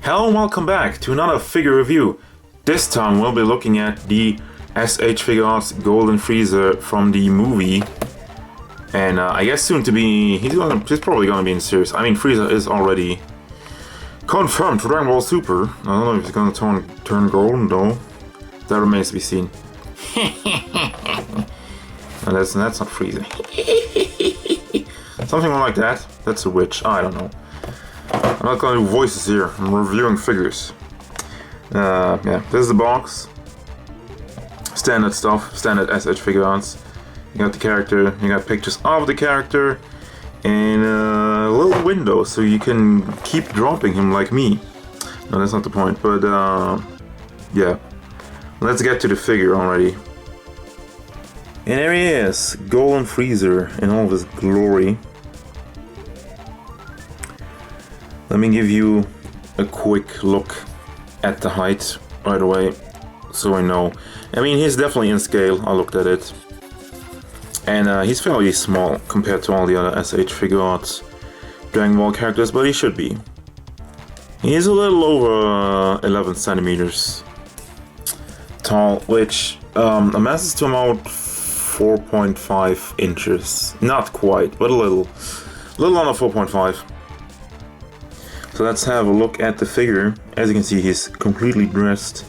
Hello and welcome back to another figure review. This time we'll be looking at the S.H.Figuarts Golden Frieza from the movie. And I guess soon to be, he's probably gonna be in series. I mean, Frieza is already confirmed for Dragon Ball Super. I don't know if he's gonna turn golden though. That remains to be seen. And that's not Frieza. Something more like that. That's a witch. I don't know. I'm not gonna do voices here. I'm reviewing figures. Yeah, this is the box. Standard stuff. Standard S.H.Figuarts. You got the character. You got pictures of the character, and a little window so you can keep dropping him like me. No, that's not the point. But yeah, let's get to the figure already. And there he is, Golden Frieza in all of his glory. Let me give you a quick look at the height right away, so I know. I mean, he's definitely in scale. I looked at it, and he's fairly small compared to all the other S.H.Figuarts Dragon Ball characters, but he should be. He's a little over 11 centimeters tall, which amounts to about 4.5 inches. Not quite, but a little under 4.5. So let's have a look at the figure. As you can see, he's completely dressed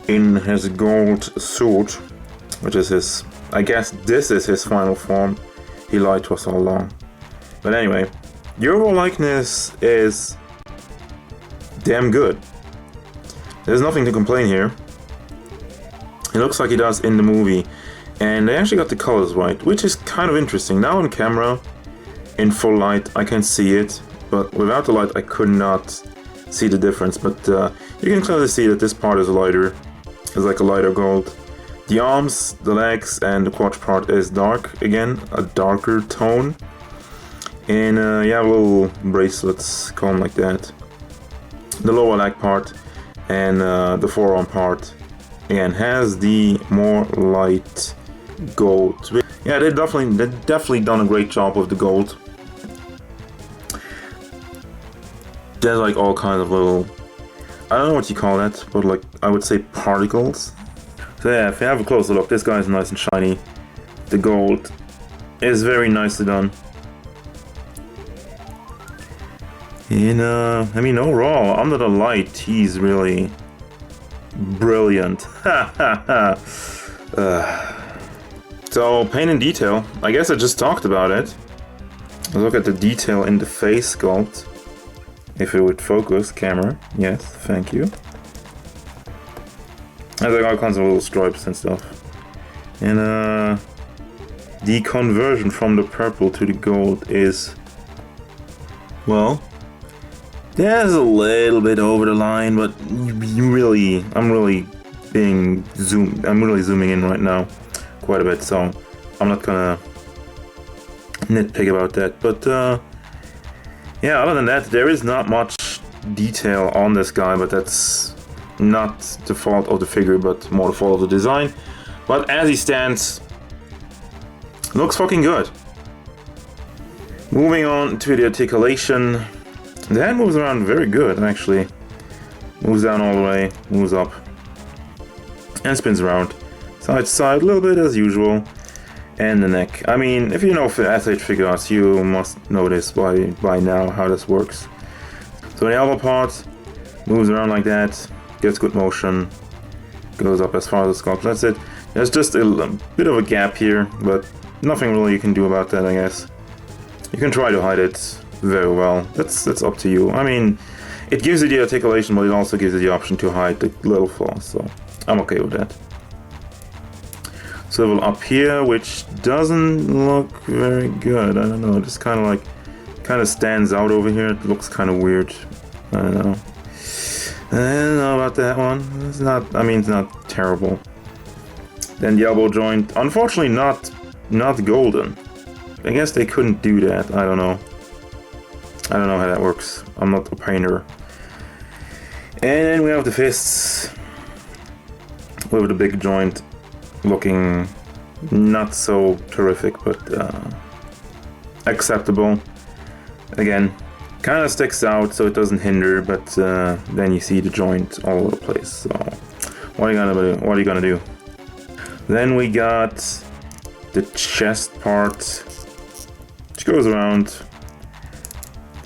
in his gold suit, which is his, I guess this is his final form. He lied to us all along. But anyway, the overall likeness is damn good. There's nothing to complain here. He looks like he does in the movie. And they actually got the colors right, which is kind of interesting. Now on camera, in full light, I can see it. But without the light, I could not see the difference. But you can clearly see that this part is lighter. It's like a lighter gold. The arms, the legs, and the crotch part is dark. Again, a darker tone. And yeah, little bracelets, call them like that. The lower leg part and the forearm part, again, has the more light gold. Yeah, they've definitely done a great job with the gold. There's like all kinds of little, I don't know what you call that, but like I would say particles. So yeah, if you have a closer look, this guy is nice and shiny. The gold is very nicely done. And I mean, overall, under the light, he's really brilliant. So paint and detail, I guess I just talked about it. Look at the detail in the face sculpt. If it would focus, camera, yes, thank you. There's like all kinds of little stripes and stuff. And the conversion from the purple to the gold is, well, there's a little bit over the line, but I'm really zooming in right now quite a bit, so I'm not gonna nitpick about that. But yeah, other than that, there is not much detail on this guy, but that's not the fault of the figure, but more the fault of the design. But as he stands, looks fucking good. Moving on to the articulation. The head moves around very good, actually. Moves down all the way, moves up, and spins around. Side to side, a little bit as usual. And the neck. I mean, if you know S.H.Figuarts, you must know this by now, how this works. So the elbow part moves around like that, gets good motion, goes up as far as the sculpt. That's it. There's just a bit of a gap here, but nothing really you can do about that, I guess. You can try to hide it very well. That's up to you. I mean, it gives you the articulation, but it also gives you the option to hide the little flaws, so I'm okay with that. Swivel up here, which doesn't look very good. I don't know, it just kind of stands out over here. It looks kind of weird. I don't know. I don't know about that one. It's not, I mean, it's not terrible. Then the elbow joint, unfortunately not golden. I guess they couldn't do that. I don't know how that works. I'm not a painter. And then we have the fists with the big joint. Looking not so terrific, but acceptable. Again, Kind of sticks out so it doesn't hinder, but then you see the joint all over the place. So what are you gonna do? What are you gonna do? Then we got the chest part, which goes around,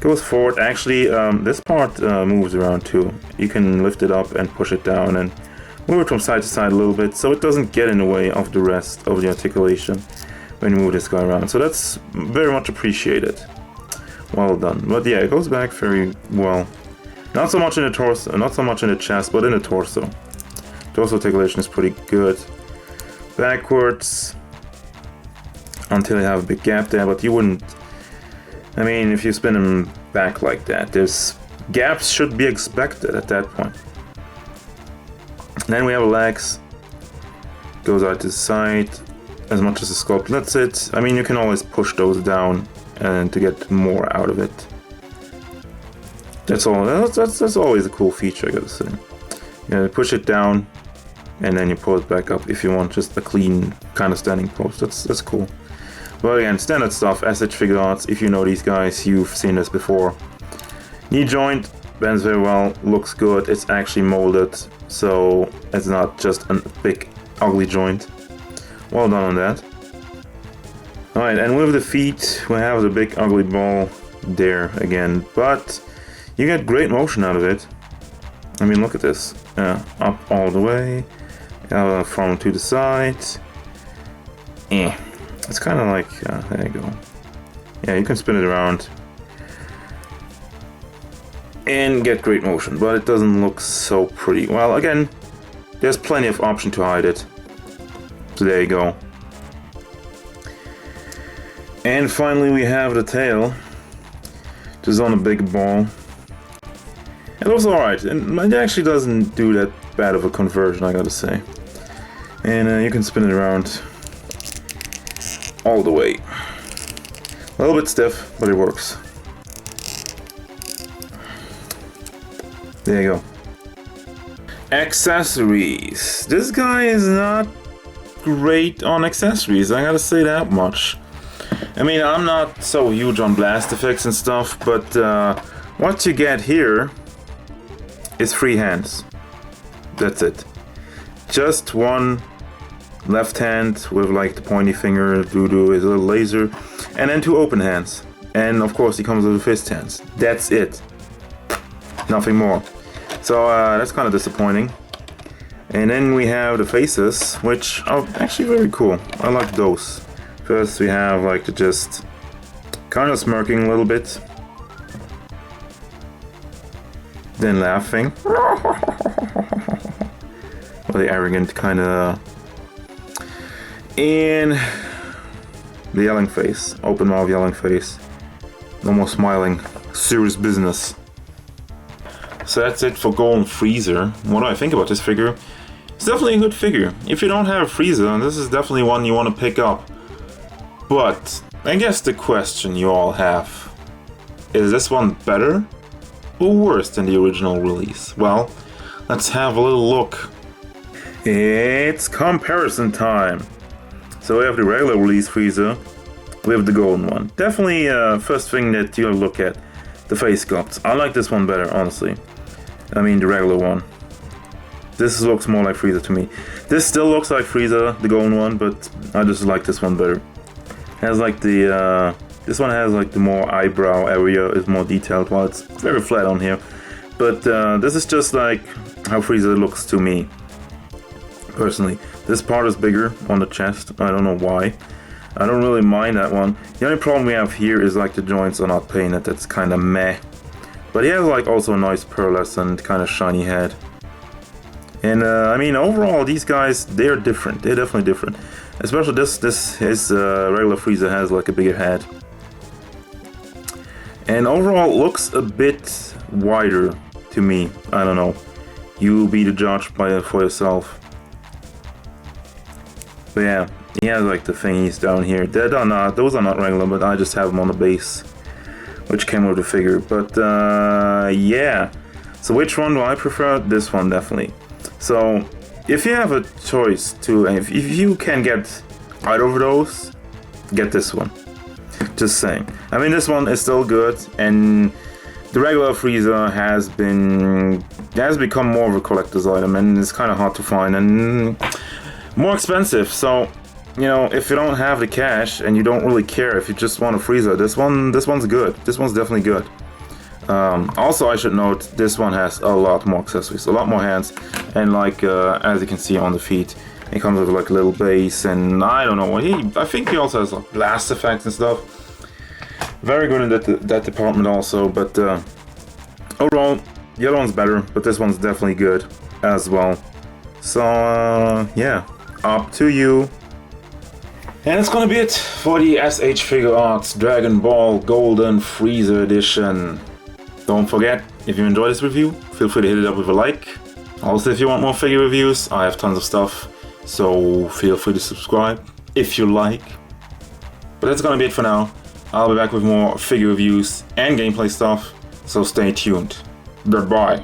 goes forward. Actually, this part moves around too. You can lift it up and push it down and move it from side to side a little bit, so it doesn't get in the way of the rest of the articulation when you move this guy around. So that's very much appreciated. Well done. But yeah, it goes back very well. Not so much in the torso, not so much in the chest, but in the torso. Torso articulation is pretty good. Backwards until you have a big gap there, but you wouldn't. I mean, if you spin him back like that, there's gaps should be expected at that point. Then we have legs. Goes out to the side as much as the sculpt lets it. I mean, you can always push those down and to get more out of it. That's all. That's always a cool feature, I gotta say. You push it down, and then you pull it back up if you want just a clean kind of standing pose. That's cool. But again, standard stuff. S.H.Figuarts. If you know these guys, you've seen this before. Knee joint bends very well. Looks good. It's actually molded, so it's not just a big ugly joint. Well done on that. Alright, and with the feet, we have the big ugly ball there again, but you get great motion out of it. I mean, look at this. Up all the way, from to the side. It's kind of like, there you go. Yeah, you can spin it around and get great motion, but it doesn't look so pretty. Well, again, there's plenty of option to hide it. So there you go. And finally we have the tail, just on a big ball. It looks alright, and it actually doesn't do that bad of a conversion, I gotta say. And you can spin it around all the way. A little bit stiff, but it works. There you go. Accessories. This guy is not great on accessories, I gotta say that much. I mean, I'm not so huge on blast effects and stuff, but what you get here is free hands. That's it. Just one left hand with like the pointy finger, doo-doo, his little laser, and then two open hands. And of course he comes with fist hands. That's it. Nothing more. So that's kind of disappointing. And then we have the faces, which are actually very cool. I like those. First we have like the just kind of smirking a little bit. Then laughing. Or the arrogant kind of. And the yelling face. Open mouth yelling face. No more smiling. Serious business. So that's it for Golden Frieza. What do I think about this figure? It's definitely a good figure. If you don't have Frieza, this is definitely one you want to pick up. But I guess the question you all have, is this one better or worse than the original release? Well, let's have a little look. It's comparison time. So we have the regular release Frieza, we have the golden one. Definitely first thing that you'll look at, the face sculpts. I like this one better, honestly. I mean the regular one. This looks more like Frieza to me. This still looks like Frieza, the golden one, but I just like this one better. Has like the this one has like the more eyebrow area, is more detailed, while it's very flat on here. But this is just like how Frieza looks to me, personally. This part is bigger on the chest. I don't know why. I don't really mind that one. The only problem we have here is like the joints are not painted. That's kind of meh. But he has like also a nice pearlescent kind of shiny head. And I mean overall these guys, they're different. They're definitely different. Especially his regular Frieza has like a bigger head. And overall looks a bit wider to me. I don't know. You be the judge for yourself. But yeah, he has like the thingies down here. Those are not regular, but I just have them on the base, which came with the figure. But yeah. So which one do I prefer? This one definitely. So if you have a choice to, if you can get either of those, get this one. Just saying. I mean, this one is still good, and The regular Frieza has become more of a collector's item, and it's kind of hard to find and more expensive. So, you know, if you don't have the cash and you don't really care, if you just want a Frieza, this one's good. This one's definitely good. Also, I should note, this one has a lot more accessories, a lot more hands, and like as you can see on the feet, it comes with like a little base, and I don't know what I think he also has like blast effects and stuff. Very good in that department also, but overall, the other one's better, but this one's definitely good as well. So yeah, up to you. And it's gonna be it for the S.H.Figuarts Dragon Ball Golden Frieza Edition. Don't forget, if you enjoyed this review, feel free to hit it up with a like. Also, if you want more figure reviews, I have tons of stuff, so feel free to subscribe if you like. But that's gonna be it for now. I'll be back with more figure reviews and gameplay stuff, so stay tuned. Goodbye.